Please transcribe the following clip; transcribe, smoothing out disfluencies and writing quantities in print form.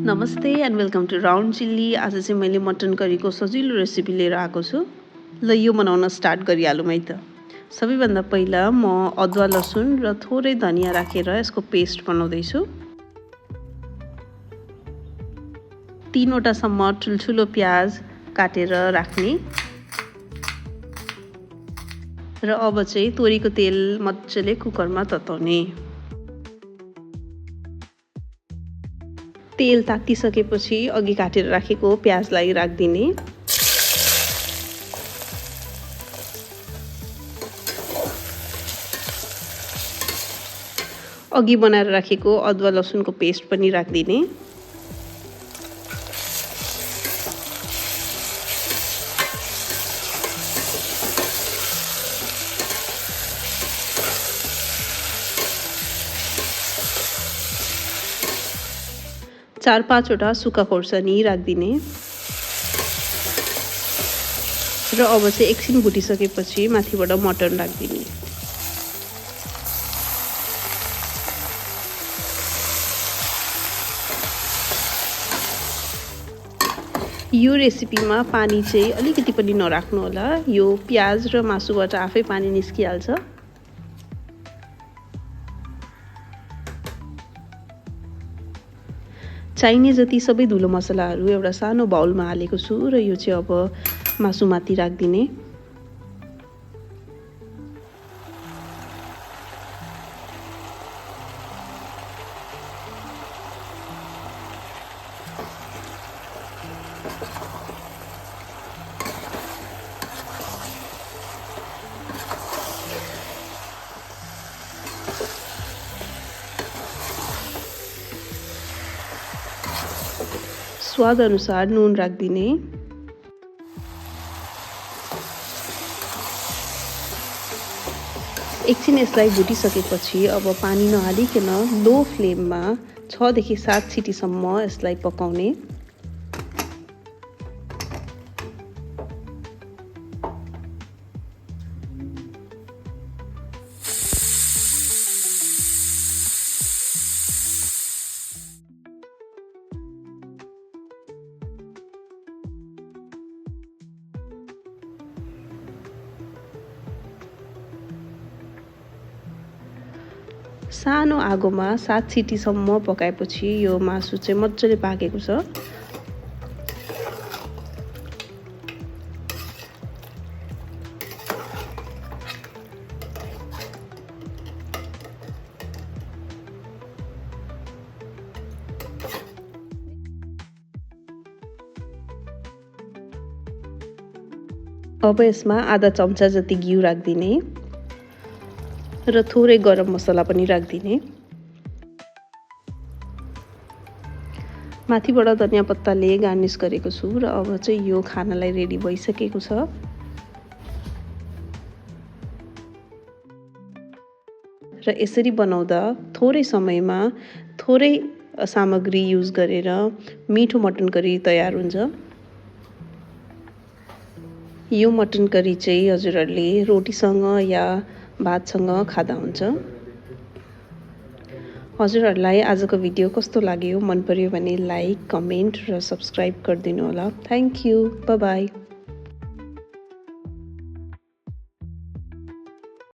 नमस्ते and welcome to round chilli. आज चाहिँ मैले मटन करीको सजिलो रेसिपी लिएर आएको छु। ल यो बनाउन स्टार्ट गरिहालौँ है त। सबैभन्दा पहिला म अदुवा लसुन र थोरै धनियाँ राखेर यसको पेस्ट बनाउँदैछु। 3वटासम्म ठुल्ठुलो प्याज काटेर राख्ने र अब चाहिँ तोरीको तेल मजाले कुकरमा तताउने। तेल तातिसकेपछि अघि काटेर राखेको प्याजलाई राखिदिने। अघि बनाएर राखेको अदुवा लसुनको पेस्ट पनि राखिदिने। चार 5वटा सुक्खा खोर्सानी राखिदिने र अब चाहिँ एकछिन भुटिसकेपछि माथिबाट मटन राखिदिने। यो रेसिपीमा पानी चाहिँ अलिकति पनि नराख्नु होला। यो प्याज र मासुबाट आफै पानी निस्किहाल्छ। चाहिने जति सबै धुलो मसलाहरू एउटा सानो बाउलमा हालेको छु र यो चाहिँ अब मासुमाथि राखिदिने। स्वाद अनुसार नुन राखिदिने। एकछिन यसलाई भुटिसकेपछि अब पानी नहालिकन लो फ्लेममा 6 देखि 7 सिटीसम्म यसलाई पकाउने। सानो आगोमा 7 सिटीसम्म पकाएपछि यो मासु चाहिँ मजाले पाकेको छ। अब यसमा आधा चम्चा जति घिउ राखिदिने र थोरै गरम मसला पनि राखिदिने। माथिबाट धनियाँ पत्ताले गार्निस गरेको छु र अब चाहिँ यो खानालाई रेडी भइसकेको छ। र यसरी बनाउँदा थोरै समयमा थोरै सामग्री युज गरेर मिठो मटन करी तयार हुन्छ। यो मटन करी चाहिँ हजुरहरूले रोटीसँग या भातसँग खाँदा हुन्छ। हजुरहरूलाई आजको भिडियो कस्तो लाग्यो, मन पर्यो भने लाइक, कमेन्ट र सब्स्क्राइब गरिदिनु होला। Thank you. Bye bye.